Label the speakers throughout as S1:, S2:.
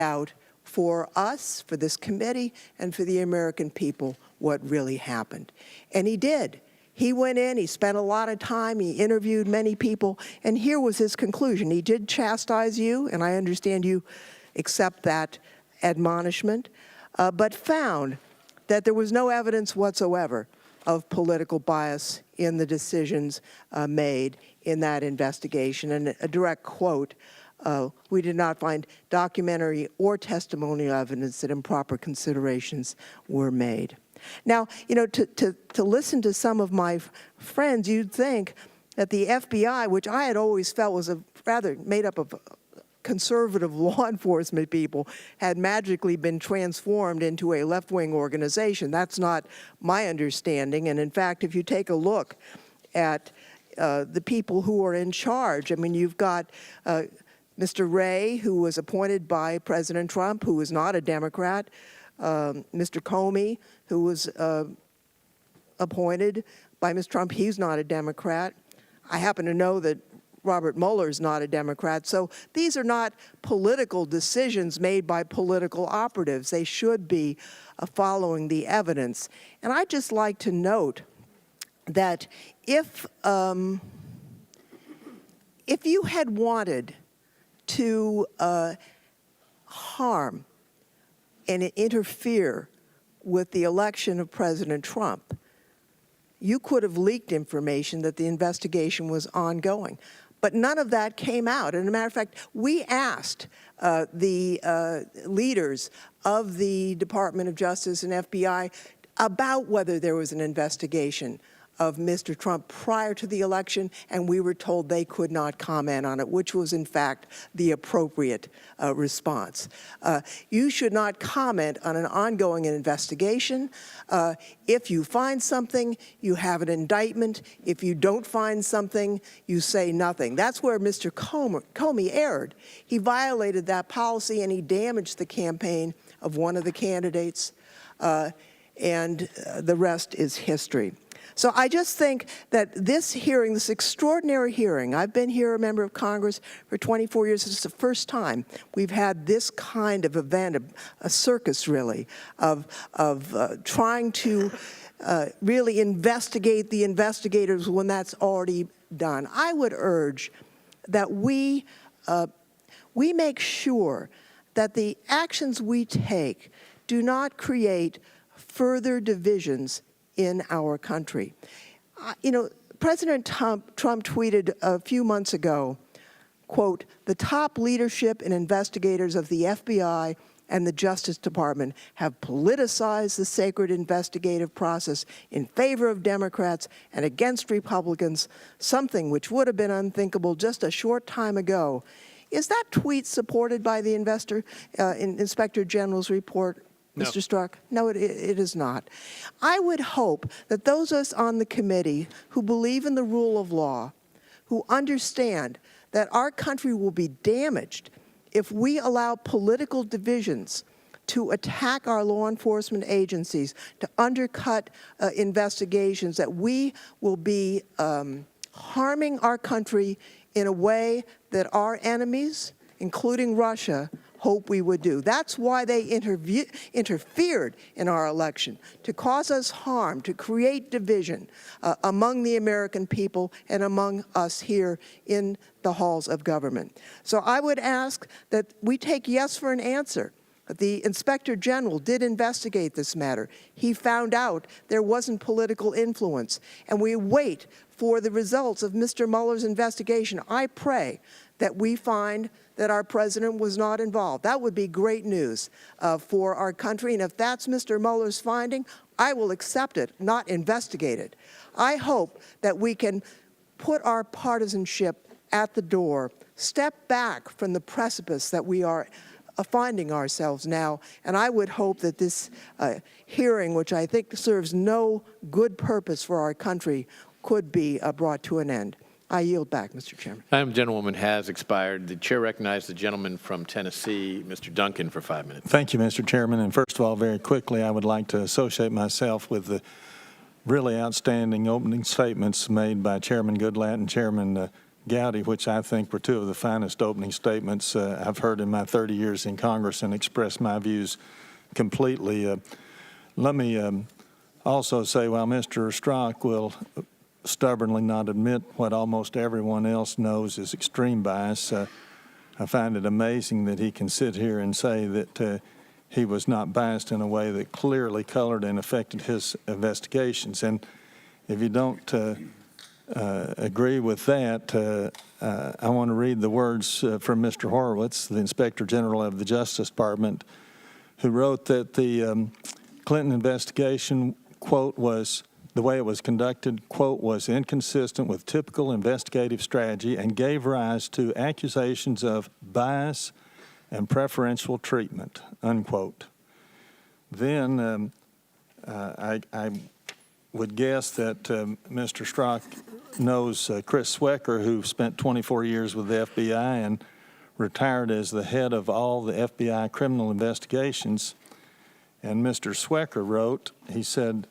S1: out for us, for this committee, and for the American people what really happened. And he did. He went in, he spent a lot of time, he interviewed many people, and here was his conclusion. He did chastise you, and I understand you accept that admonishment, but found that there was no evidence whatsoever of political bias in the decisions made in that investigation. And a direct quote, we did not find documentary or testimonial evidence that improper considerations were made. Now, you know, to listen to some of my friends, you'd think that the FBI, which I had always felt was a rather made up of conservative law enforcement people, had magically been transformed into a left-wing organization. That's not my understanding. And in fact, if you take a look at the people who are in charge, I mean, you've got Mr. Wray, who was appointed by President Trump, who is not a Democrat, Mr. Comey, who was appointed by Mr. Trump, he's not a Democrat. I happen to know that Robert Mueller is not a Democrat. So these are not political decisions made by political operatives. They should be following the evidence. And I'd just like to note that if you had wanted to harm and interfere with the election of President Trump, you could have leaked information that the investigation was ongoing. But none of that came out. And as a matter of fact, we asked the leaders of the Department of Justice and FBI about whether there was an investigation of Mr. Trump prior to the election, and we were told they could not comment on it, which was, in fact, the appropriate response. You should not comment on an ongoing investigation. If you find something, you have an indictment. If you don't find something, you say nothing. That's where Mr. Comey erred. He violated that policy, and he damaged the campaign of one of the candidates, and the rest is history. So I just think that this hearing, this extraordinary hearing, I've been here a member of Congress for 24 years. It's the first time we've had this kind of event, a circus really, of trying to really investigate the investigators when that's already done. I would urge that we make sure that the actions we take do not create further divisions in our country. You know, President Trump tweeted a few months ago, quote, "The top leadership and investigators of the FBI and the Justice Department have politicized the sacred investigative process in favor of Democrats and against Republicans, something which would have been unthinkable just a short time ago." Is that tweet supported by the Inspector General's report?
S2: No.
S1: Mr. Strzok? No, it is not. I would hope that those of us on the committee who believe in the rule of law, who understand that our country will be damaged if we allow political divisions to attack our law enforcement agencies, to undercut investigations, that we will be harming our country in a way that our enemies, including Russia, hope we would do. That's why they interfered in our election, to cause us harm, to create division among the American people and among us here in the halls of government. So I would ask that we take yes for an answer. The Inspector General did investigate this matter. He found out there wasn't political influence, and we wait for the results of Mr. Mueller's investigation. I pray that we find that our president was not involved. That would be great news for our country, and if that's Mr. Mueller's finding, I will accept it, not investigate it. I hope that we can put our partisanship at the door, step back from the precipice that we are finding ourselves now, and I would hope that this hearing, which I think serves no good purpose for our country, could be brought to an end. I yield back, Mr. Chairman.
S2: Madam Gentlewoman has expired. The chair recognizes the gentleman from Tennessee, Mr. Duncan, for 5 minutes.
S3: Thank you, Mr. Chairman. And first of all, very quickly, I would like to associate myself with the really outstanding opening statements made by Chairman Goodlatte and Chairman Gowdy, which I think were two of the finest opening statements I've heard in my 30 years in Congress, and express my views completely. Let me also say, while Mr. Strzok will stubbornly not admit what almost everyone else knows is extreme bias, I find it amazing that he can sit here and say that he was not biased in a way that clearly colored and affected his investigations. And if you don't agree with that, I want to read the words from Mr. Horowitz, the Inspector General of the Justice Department, who wrote that the Clinton investigation, quote, was the way it was conducted, quote, was inconsistent with typical investigative strategy and gave rise to accusations of bias and preferential treatment, unquote. Then I would guess that Mr. Strzok knows Chris Swecker, who spent 24 years with the FBI and retired as the head of all the FBI criminal investigations. And Mr. Swecker wrote, he said,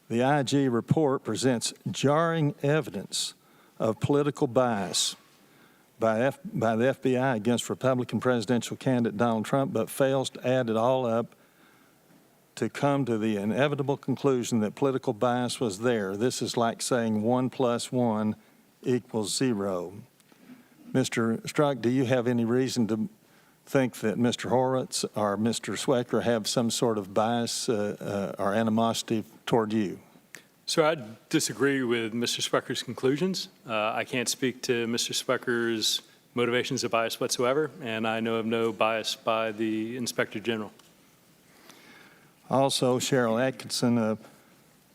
S3: the IG report presents jarring evidence of political bias by the FBI against Republican presidential candidate Donald Trump, but fails to add it all up to come to the inevitable conclusion that political bias was there. This is like saying 1 + 1 = 0. Mr. Strzok, do you have any reason to think that Mr. Horowitz or Mr. Swecker have some sort of bias or animosity toward you?
S4: Sir, I disagree with Mr. Swecker's conclusions. I can't speak to Mr. Swecker's motivations of bias whatsoever, and I know of no bias by the Inspector General.
S3: Also, Cheryl Atkinson, a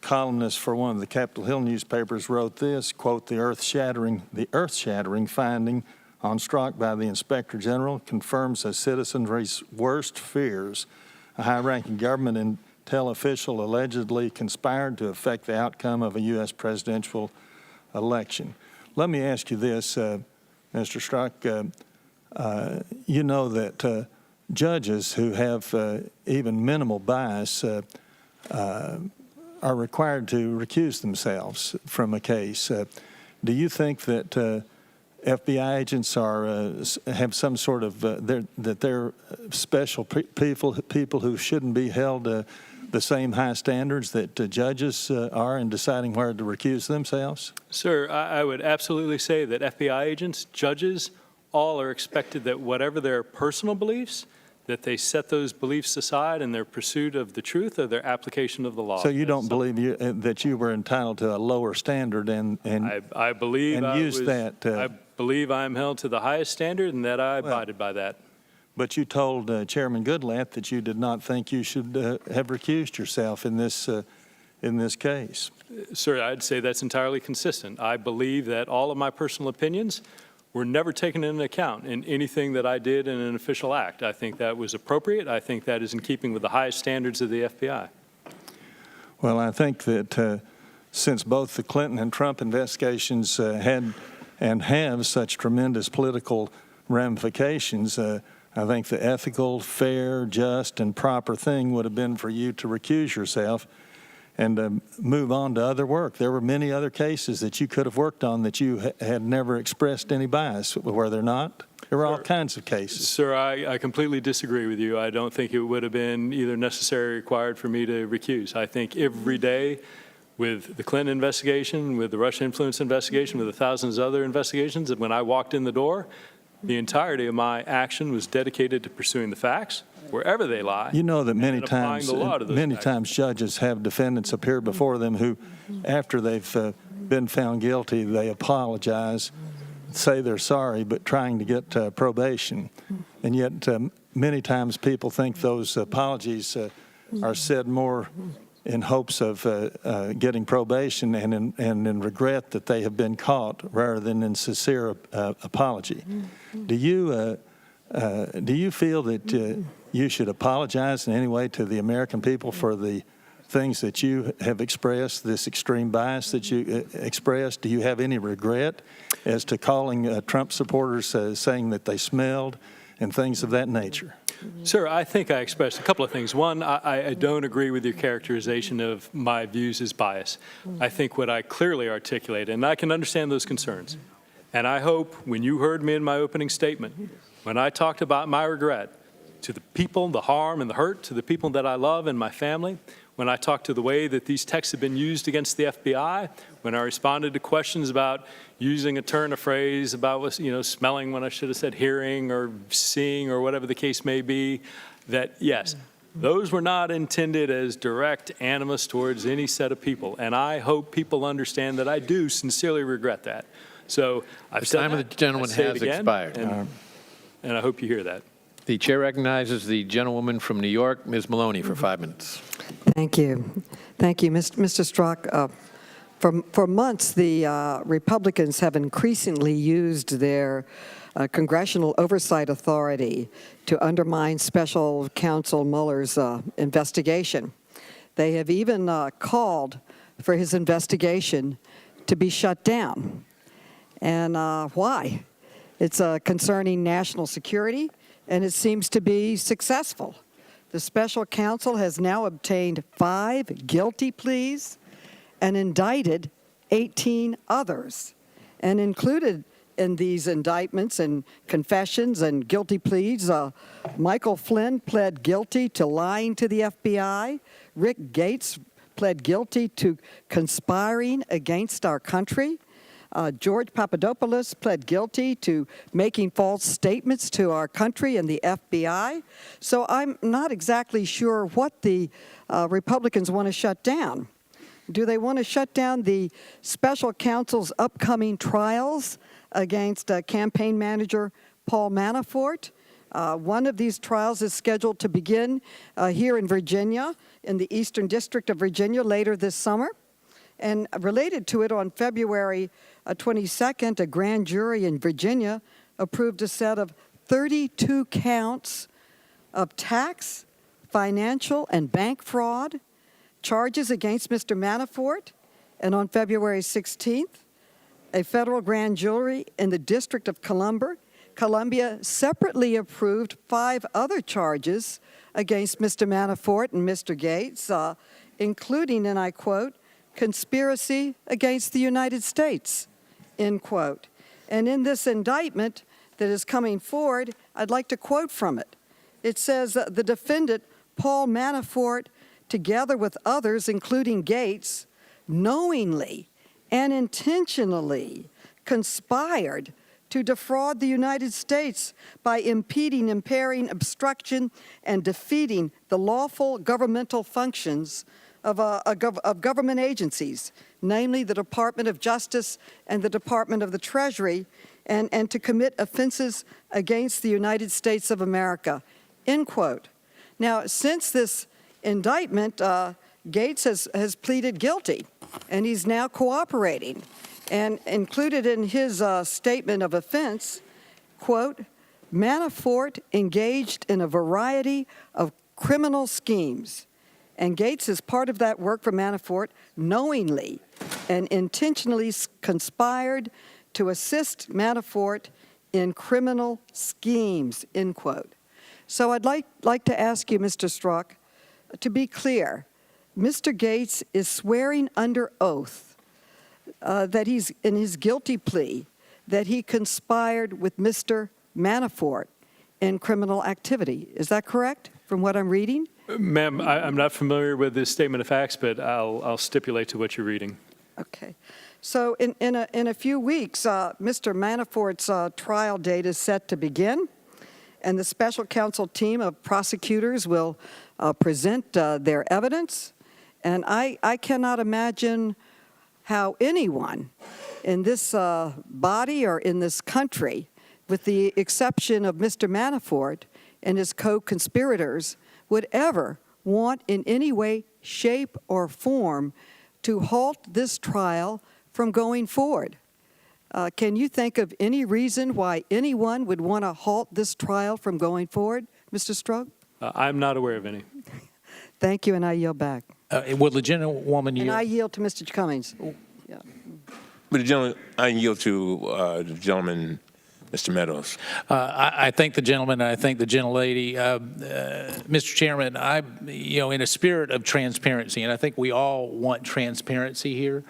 S3: columnist for one of the Capitol Hill newspapers, wrote this, quote, the earth-shattering finding on Strzok by the Inspector General confirms a citizenry's worst fears. A high-ranking government intel official allegedly conspired to affect the outcome of a U.S. presidential election. Let me ask you this, Mr. Strzok. You know that judges who have even minimal bias are required to recuse themselves from a case. Do you think that FBI agents have some sort of that they're special people who shouldn't be held the same high standards that judges are in deciding where to recuse themselves?
S4: Sir, I would absolutely say that FBI agents, judges, all are expected that whatever their personal beliefs, that they set those beliefs aside in their pursuit of the truth or their application of the law.
S3: So you don't believe that you were entitled to a lower standard
S4: I believe I believe I'm held to the highest standard and that I abided by that.
S3: But you told Chairman Goodlatte that you did not think you should have recused yourself in this case.
S4: Sir, I'd say that's entirely consistent. I believe that all of my personal opinions were never taken into account in anything that I did in an official act. I think that was appropriate. I think that is in keeping with the highest standards of the FBI.
S3: Well, I think that since both the Clinton and Trump investigations had and have such tremendous political ramifications, I think the ethical, fair, just, and proper thing would have been for you to recuse yourself and move on to other work. There were many other cases that you could have worked on that you had never expressed any bias, were there not? There were all kinds of cases.
S4: Sir, I completely disagree with you. I don't think it would have been either necessary or required for me to recuse. I think every day with the Clinton investigation, with the Russia influence investigation, with the thousands of other investigations, that when I walked in the door, the entirety of my action was dedicated to pursuing the facts, wherever they lie.
S3: You know that many times judges have defendants appear before them who, after they've been found guilty, they apologize, say they're sorry, but trying to get probation. And yet many times people think those apologies are said more in hopes of getting probation and in regret that they have been caught rather than in sincere apology. Do you feel that you should apologize in any way to the American people for the things that you have expressed, this extreme bias that you expressed? Do you have any regret as to calling Trump supporters saying that they smelled and things of that nature?
S4: Sir, I think I expressed a couple of things. One, I don't agree with your characterization of my views as bias. I think what I clearly articulated, and I can understand those concerns, And I hope when you heard me in my opening statement, when I talked about my regret to the people, the harm and the hurt to the people that I love and my family, when I talked to the way that these texts have been used against the FBI, when I responded to questions about using a turn of phrase about, smelling when I should have said hearing or seeing or whatever the case may be, that yes, those were not intended as direct animus towards any set of people. And I hope people understand that I do sincerely regret that. So I've said
S2: time of the gentleman has expired.
S4: And I hope you hear that.
S2: The chair recognizes the gentlewoman from New York, Ms. Maloney, for 5 minutes.
S5: Thank you. Thank you, Mr. Strzok. For months, the Republicans have increasingly used their congressional oversight authority to undermine Special Counsel Mueller's investigation. They have even called for his investigation to be shut down. And why? It's concerning national security, and it seems to be successful. The special counsel has now obtained 5 guilty pleas and indicted 18 others. And included in these indictments and confessions and guilty pleas, Michael Flynn pled guilty to lying to the FBI. Rick Gates pled guilty to conspiring against our country. George Papadopoulos pled guilty to making false statements to our country and the FBI. So I'm not exactly sure what the Republicans want to shut down. Do they want to shut down the special counsel's upcoming trials against campaign manager Paul Manafort? One of these trials is scheduled to begin here in Virginia, in the Eastern District of Virginia, later this summer. And related to it, on February 22nd, a grand jury in Virginia approved a set of 32 counts of tax, financial, and bank fraud charges against Mr. Manafort. And on February 16th, a federal grand jury in the District of Columbia separately approved 5 other charges against Mr. Manafort and Mr. Gates, including, and I quote, conspiracy against the United States, end quote. And in this indictment that is coming forward, I'd like to quote from it. It says, the defendant, Paul Manafort, together with others, including Gates, knowingly and intentionally conspired to defraud the United States by impeding, impairing, obstruction, and defeating the lawful governmental functions of government agencies, namely the Department of Justice and the Department of the Treasury, and to commit offenses against the United States of America, end quote. Now, since this indictment, Gates has pleaded guilty, and he's now cooperating. And included in his statement of offense, quote, Manafort engaged in a variety of criminal schemes. And Gates, as part of that work for Manafort, knowingly and intentionally conspired to assist Manafort in criminal schemes, end quote. So I'd like to ask you, Mr. Strzok, to be clear. Mr. Gates is swearing under oath that he's in his guilty plea that he conspired with Mr. Manafort in criminal activity. Is that correct, from what I'm reading?
S4: Ma'am, I'm not familiar with this statement of facts, but I'll stipulate to what you're reading.
S5: Okay. So in a few weeks, Mr. Manafort's trial date is set to begin, and the special counsel team of prosecutors will present their evidence. And I cannot imagine how anyone in this body or in this country, with the exception of Mr. Manafort and his co-conspirators, would ever want in any way, shape, or form to halt this trial from going forward. Can you think of any reason why anyone would want to halt this trial from going forward, Mr. Strzok?
S4: I'm not aware of any.
S5: Thank you, and I yield back.
S6: Will the gentlewoman yield?
S5: And I yield to Mr. Cummings. Yeah.
S7: But the gentleman, I yield to the gentleman, Mr. Meadows.
S6: I thank the gentleman, and I thank the gentlelady. Mr. Chairman, in a spirit of transparency, and I think we all want transparency here,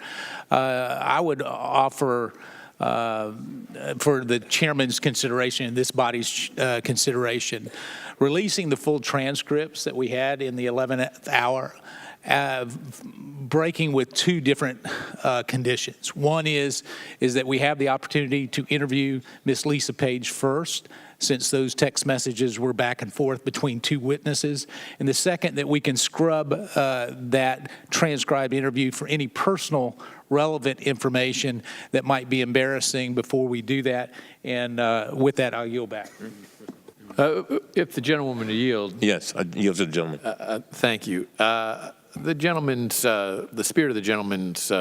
S6: I would offer for the chairman's consideration and this body's consideration. Releasing the full transcripts that we had in the 11th hour, breaking with two different conditions. One is that we have the opportunity to interview Ms. Lisa Page first, since those text messages were back and forth between two witnesses. And the second, that we can scrub that transcribed interview for any personal relevant information that might be embarrassing before we do that. And with that, I'll yield back.
S2: If the gentlewoman will yield.
S7: Yes, I yield to the gentleman.
S2: Thank you. The gentleman's, the spirit of the gentleman's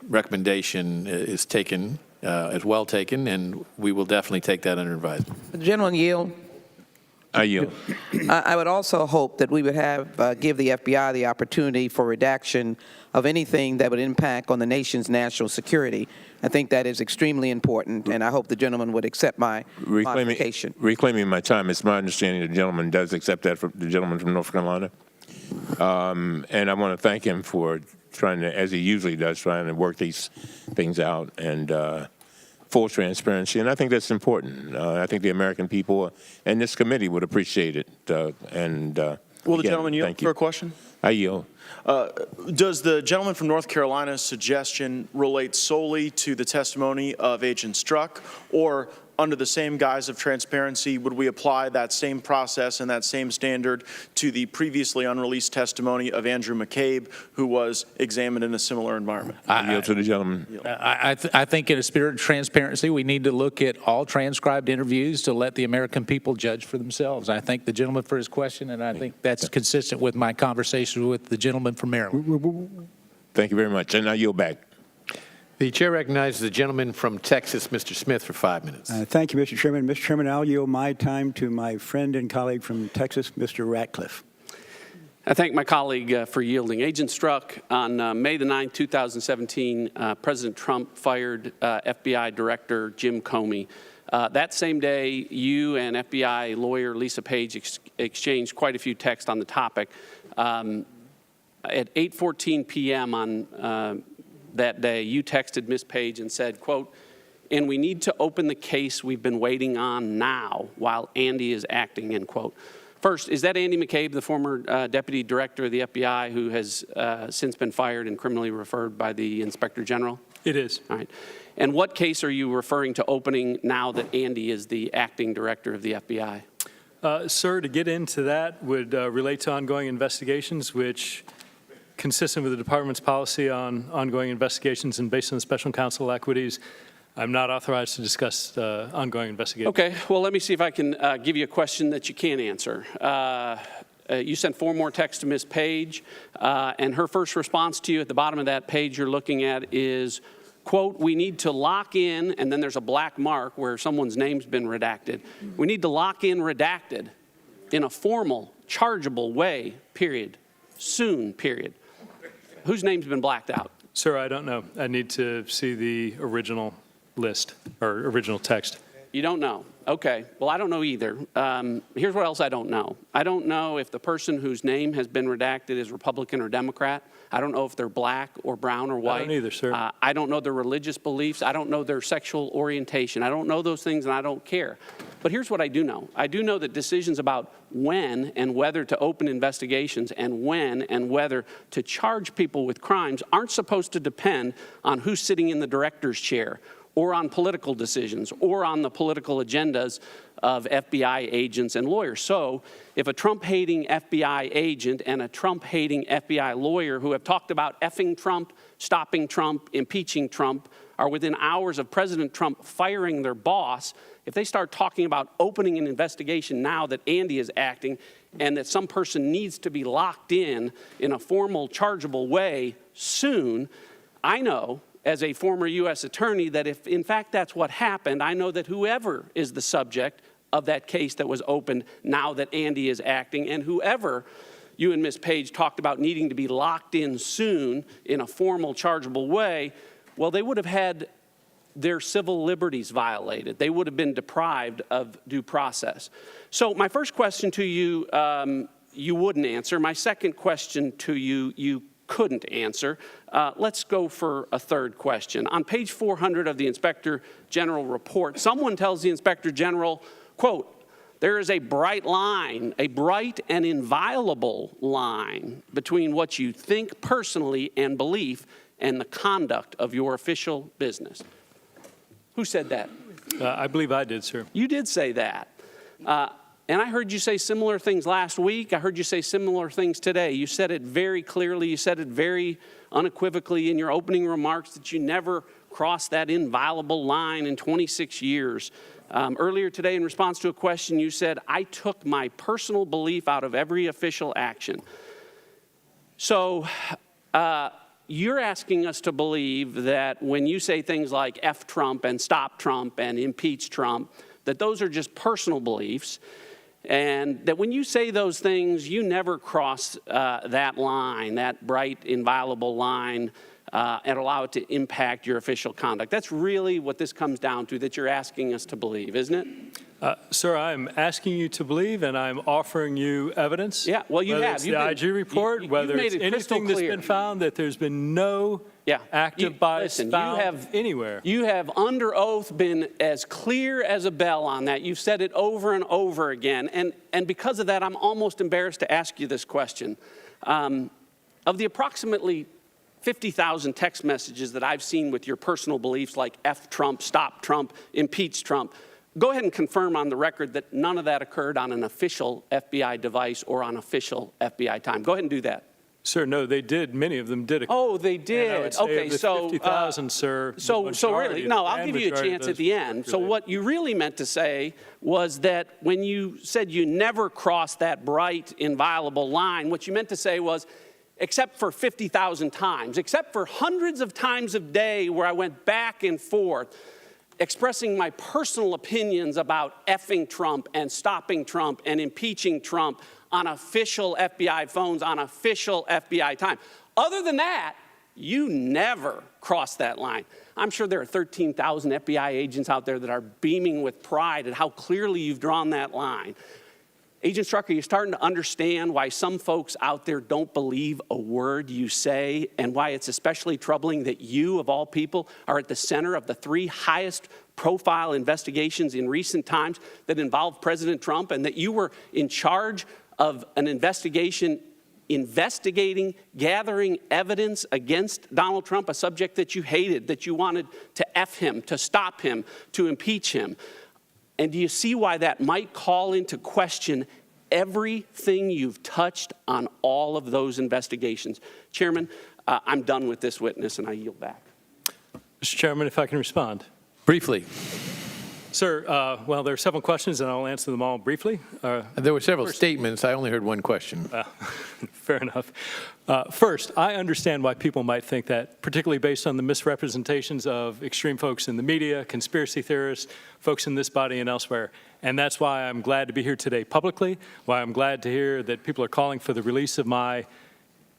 S2: recommendation is taken, is well taken, and we will definitely take that under advisement.
S8: The gentleman yield.
S7: I yield.
S8: I would also hope that we would have give the FBI the opportunity for redaction of anything that would impact on the nation's national security. I think that is extremely important, and I hope the gentleman would accept my modification.
S7: Reclaiming my time, it's my understanding the gentleman does accept that from the gentleman from North Carolina. And I want to thank him for trying to, as he usually does, trying to work these things out and full transparency. And I think that's important. I think the American people and this committee would appreciate it.
S9: Will the gentleman yield for a question?
S7: I yield.
S9: Does the gentleman from North Carolina's suggestion relate solely to the testimony of Agent Strzok, or under the same guise of transparency, would we apply that same process and that same standard to the previously unreleased testimony of Andrew McCabe, who was examined in a similar environment?
S7: I yield to the gentleman.
S6: I think in a spirit of transparency, we need to look at all transcribed interviews to let the American people judge for themselves. I thank the gentleman for his question, and I think that's consistent with my conversation with the gentleman from Maryland.
S7: Thank you very much, and I yield back.
S2: The chair recognizes the gentleman from Texas, Mr. Smith, for 5 minutes.
S10: Thank you, Mr. Chairman. Mr. Chairman, I'll yield my time to my friend and colleague from Texas, Mr. Ratcliffe.
S11: I thank my colleague for yielding. Agent Strzok, on May the 9th, 2017, President Trump fired FBI Director Jim Comey. That same day, you and FBI lawyer Lisa Page exchanged quite a few texts on the topic. At 8:14 p.m. on that day, you texted Ms. Page and said, quote, "And we need to open the case we've been waiting on now while Andy is acting," end quote. First, is that Andy McCabe, the former deputy director of the FBI, who has since been fired and criminally referred by the Inspector General?
S4: It is.
S11: All right. And what case are you referring to opening now that Andy is the acting director of the FBI?
S4: Sir, to get into that would relate to ongoing investigations, which, consistent with the department's policy on ongoing investigations and based on the special counsel equities, I'm not authorized to discuss ongoing investigations.
S11: Okay, well, let me see if I can give you a question that you can answer. You sent 4 more texts to Ms. Page, and her first response to you at the bottom of that page you're looking at is, quote, "We need to lock in," and then there's a black mark where someone's name's been redacted. "We need to lock in redacted in a formal, chargeable way, period. Soon, period." Whose name's been blacked out?
S4: Sir, I don't know. I need to see the original list or original text.
S11: You don't know? Okay. Well, I don't know either. Here's what else I don't know. I don't know if the person whose name has been redacted is Republican or Democrat. I don't know if they're black or brown or white.
S4: I don't either, sir.
S11: I don't know their religious beliefs. I don't know their sexual orientation. I don't know those things, and I don't care. But here's what I do know. I do know that decisions about when and whether to open investigations and when and whether to charge people with crimes aren't supposed to depend on who's sitting in the director's chair, or on political decisions, or on the political agendas of FBI agents and lawyers. So if a Trump-hating FBI agent and a Trump-hating FBI lawyer who have talked about effing Trump, stopping Trump, impeaching Trump, are within hours of President Trump firing their boss, if they start talking about opening an investigation now that Andy is acting and that some person needs to be locked in a formal, chargeable way soon, I know, as a former U.S. attorney, that if in fact that's what happened, I know that whoever is the subject of that case that was opened now that Andy is acting, and whoever you and Ms. Page talked about needing to be locked in soon in a formal, chargeable way, well, they would have had their civil liberties violated. They would have been deprived of due process. So my first question to you, you wouldn't answer. My second question to you, you couldn't answer. Let's go for a third question. On page 400 of the Inspector General report, someone tells the Inspector General, quote, there is a bright line, a bright and inviolable line between what you think personally and belief and the conduct of your official business. Who said that?
S4: I believe I did, sir.
S11: You did say that. And I heard you say similar things last week. I heard you say similar things today. You said it very clearly. You said it very unequivocally in your opening remarks that you never crossed that inviolable line in 26 years. Earlier today, in response to a question, you said, I took my personal belief out of every official action. So you're asking us to believe that when you say things like F Trump and stop Trump and impeach Trump, that those are just personal beliefs, and that when you say those things, you never cross that line, that bright, inviolable line, and allow it to impact your official conduct. That's really what this comes down to, that you're asking us to believe, isn't it?
S4: Sir, I'm asking you to believe, and I'm offering you evidence.
S11: Yeah, well, you
S4: whether
S11: have.
S4: It's the IG report, whether it's anything that's been found, that there's been no active bias found anywhere.
S11: You have under oath been as clear as a bell on that. You've said it over and over again. And because of that, I'm almost embarrassed to ask you this question. Of the approximately 50,000 text messages that I've seen with your personal beliefs like F Trump, stop Trump, impeach Trump, go ahead and confirm on the record that none of that occurred on an official FBI device or on official FBI time. Go ahead and do that.
S4: Sir, no, they did. Many of them did occur.
S11: Oh, they did.
S4: And I would say
S11: Okay,
S4: of the
S11: so
S4: 50,000, sir.
S11: So really, no, I'll give you a chance at the end. So what you really meant to say was that when you said you never crossed that bright, inviolable line, what you meant to say was, except for 50,000 times, except for hundreds of times a day where I went back and forth, expressing my personal opinions about effing Trump and stopping Trump and impeaching Trump on official FBI phones, on official FBI time. Other than that, you never cross that line. I'm sure there are 13,000 FBI agents out there that are beaming with pride at how clearly you've drawn that line. Agent Strzok, are you starting to understand why some folks out there don't believe a word you say, and why it's especially troubling that you, of all people, are at the center of the 3 highest profile investigations in recent times that involve President Trump, and that you were in charge of an investigation investigating, gathering evidence against Donald Trump, a subject that you hated, that you wanted to F him, to stop him, to impeach him? And do you see why that might call into question everything you've touched on all of those investigations? Chairman, I'm done with this witness, and I yield back.
S4: Mr. Chairman, if I can respond.
S2: Briefly.
S4: Sir, well, there are several questions, and I'll answer them all briefly.
S2: There were several statements. I only heard one question.
S4: Fair enough. First, I understand why people might think that, particularly based on the misrepresentations of extreme folks in the media, conspiracy theorists, folks in this body and elsewhere. And that's why I'm glad to be here today publicly, why I'm glad to hear that people are calling for the release of my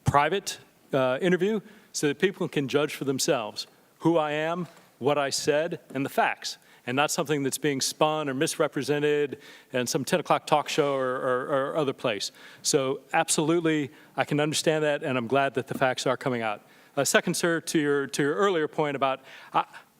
S4: private interview so that people can judge for themselves who I am, what I said, and the facts, and not something that's being spun or misrepresented in some 10 o'clock talk show or other place. So absolutely, I can understand that, and I'm glad that the facts are coming out. Second, sir, to your earlier point about,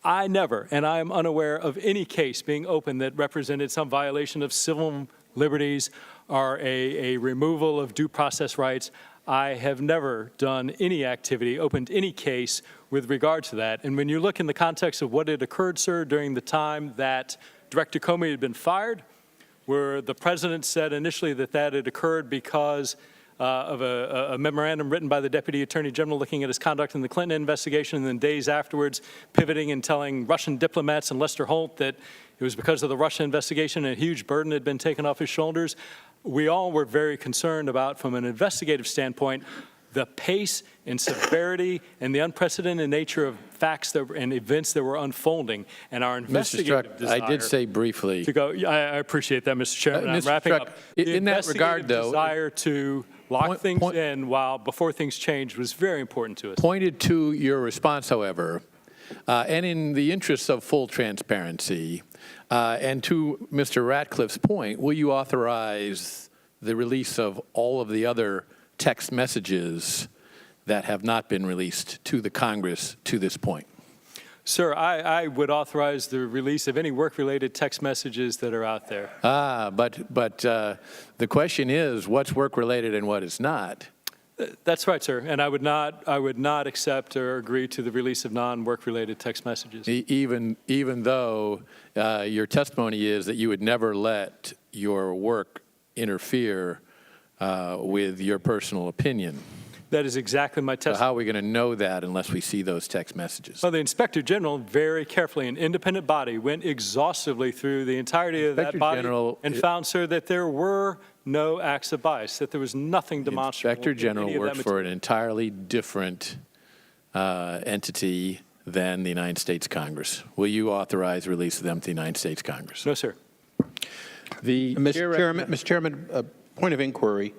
S4: I never, and I am unaware of any case being opened that represented some violation of civil liberties or a removal of due process rights. I have never done any activity, opened any case with regard to that. And when you look in the context of what had occurred, sir, during the time that Director Comey had been fired, where the president said initially that that had occurred because of a memorandum written by the Deputy Attorney General looking at his conduct in the Clinton investigation, and then days afterwards pivoting and telling Russian diplomats and Lester Holt that it was because of the Russia investigation and a huge burden had been taken off his shoulders. We all were very concerned about, from an investigative standpoint, the pace and severity and the unprecedented nature of facts and events that were unfolding, and our investigative desire.
S2: I did say briefly.
S4: To go, I appreciate that, Mr. Chairman. I'm wrapping up.
S2: In that regard, though,
S4: desire to lock things in before things change was very important to us.
S2: Pointed to your response, however, and in the interests of full transparency, and to Mr. Ratcliffe's point, will you authorize the release of all of the other text messages that have not been released to the Congress to this point?
S4: Sir, I would authorize the release of any work-related text messages that are out there.
S2: But the question is, what's work-related and what is not?
S4: That's right, sir. And I would not accept or agree to the release of non-work-related text messages.
S2: Even though your testimony is that you would never let your work interfere with your personal opinion.
S4: That is exactly my testimony.
S2: So how are we going to know that unless we see those text messages?
S4: Well, the Inspector General very carefully, an independent body, went exhaustively through the entirety of that body and found, sir, that there were no acts of bias, that there was nothing demonstrable.
S2: Inspector General works for an entirely different entity than the United States Congress. Will you authorize release of them to the United States Congress?
S4: No, sir.
S12: Mr. Chairman, point of inquiry.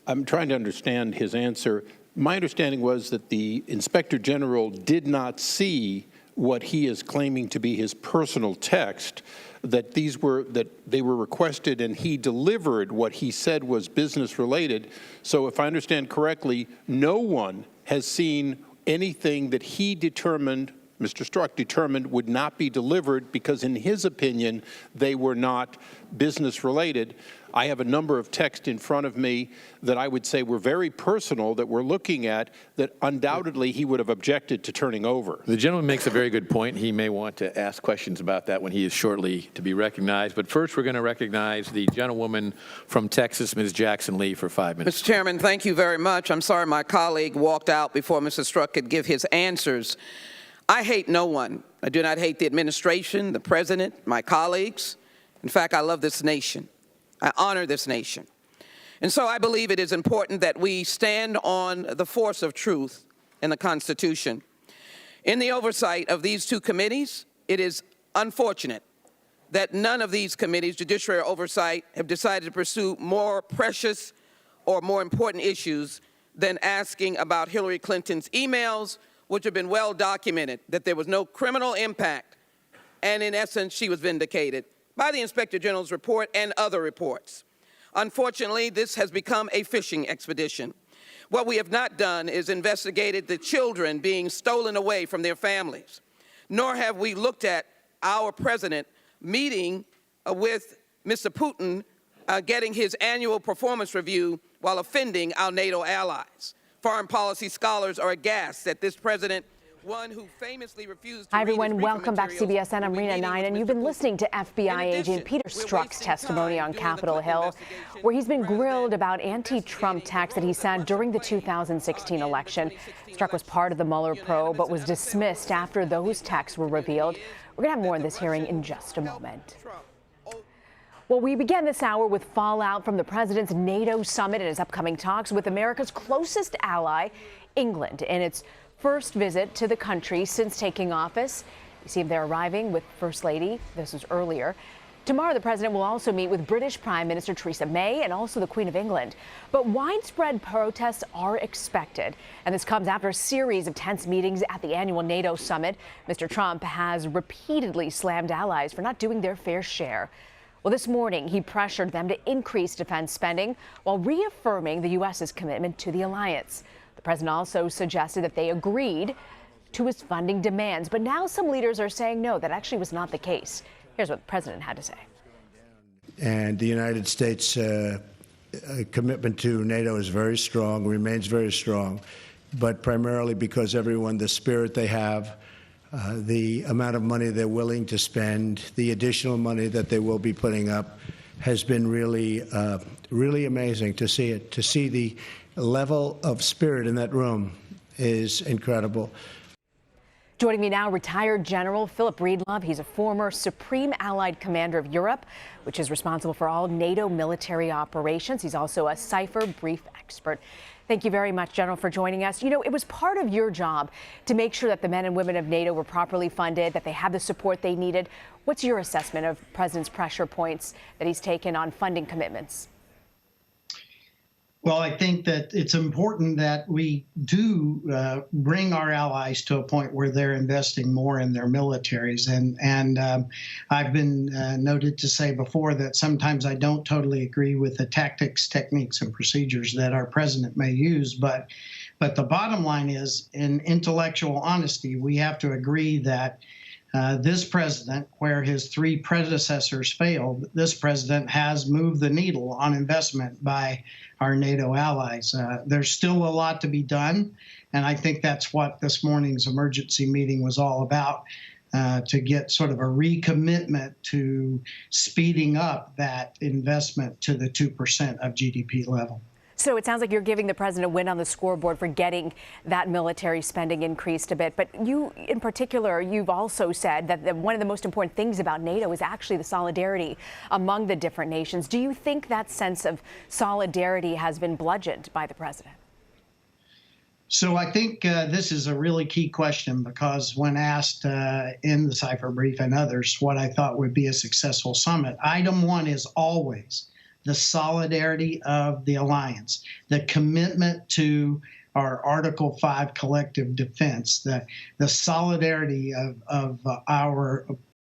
S12: I'm trying to understand his answer. My understanding was that the Inspector General did not see what he is claiming to be his personal text, that they were requested and he delivered what he said was business related. So if I understand correctly, no one has seen anything that he determined, Mr. Strzok determined, would not be delivered because in his opinion they were not business related. I have a number of texts in front of me that I would say were very personal that we're looking at that undoubtedly he would have objected to turning over.
S2: The gentleman makes a very good point. He may want to ask questions about that when he is shortly to be recognized. But first, we're going to recognize the gentlewoman from Texas, Ms. Jackson Lee, for 5 minutes.
S8: Mr. Chairman, thank you very much. I'm sorry my colleague walked out before Mr. Strzok could give his answers. I hate no one. I do not hate the administration, the president, my colleagues. In fact, I love this nation. I honor this nation. And so I believe it is important that we stand on the force of truth in the Constitution. In the oversight of these two committees, it is unfortunate that none of these committees, Judiciary or Oversight, have decided to pursue more precious or more important issues than asking about Hillary Clinton's emails, which have been well documented, that there was no criminal impact, and in essence, she was vindicated by the Inspector General's report and other reports. Unfortunately, this has become a fishing expedition. What we have not done is investigated the children being stolen away from their families, nor have we looked at our president meeting with Mr. Putin, getting his annual performance review while offending our NATO allies. Foreign policy scholars are aghast that this president, one who famously refused to
S13: Hi, everyone. Welcome back to CBSN. I'm Rena Nine, and you've been listening to FBI agent Peter Strzok's testimony on Capitol Hill, where he's been grilled about anti-Trump texts that he sent during the 2016 election. Strzok was part of the Mueller probe, but was dismissed after those texts were revealed. We're going to have more on this hearing in just a moment. Well, we began this hour with fallout from the president's NATO summit and his upcoming talks with America's closest ally, England, in its first visit to the country since taking office. You see they're arriving with First Lady. This was earlier. Tomorrow, the president will also meet with British Prime Minister Theresa May and also the Queen of England. But widespread protests are expected, and this comes after a series of tense meetings at the annual NATO summit. Mr. Trump has repeatedly slammed allies for not doing their fair share. Well, this morning, he pressured them to increase defense spending while reaffirming the U.S.'s commitment to the alliance. The president also suggested that they agreed to his funding demands. But now some leaders are saying no, that actually was not the case. Here's what the president had to say.
S14: And the United States' commitment to NATO is very strong, remains very strong, but primarily because everyone, the spirit they have, the amount of money they're willing to spend, the additional money that they will be putting up has been really, really amazing to see it. To see the level of spirit in that room is incredible.
S13: Joining me now, retired General Philip Breedlove. He's a former Supreme Allied Commander of Europe, which is responsible for all NATO military operations. He's also a cipher brief expert. Thank you very much, General, for joining us. You know, it was part of your job to make sure that the men and women of NATO were properly funded, that they had the support they needed. What's your assessment of the president's pressure points that he's taken on funding commitments?
S15: Well, I think that it's important that we do bring our allies to a point where they're investing more in their militaries. And I've been noted to say before that sometimes I don't totally agree with the tactics, techniques, and procedures that our president may use. But But the bottom line is, in intellectual honesty, we have to agree that this president, where his three predecessors failed, this president has moved the needle on investment by our NATO allies. There's still a lot to be done, and I think that's what this morning's emergency meeting was all about, to get sort of a recommitment to speeding up that investment to the 2% of GDP level.
S13: So it sounds like you're giving the president a win on the scoreboard for getting that military spending increased a bit. But you, in particular, you've also said that one of the most important things about NATO is actually the solidarity among the different nations. Do you think that sense of solidarity has been bludgeoned by the president?
S15: So I think this is a really key question, because when asked in the cipher brief and others what I thought would be a successful summit, item one is always the solidarity of the alliance, the commitment to our Article 5 collective defense, the solidarity of our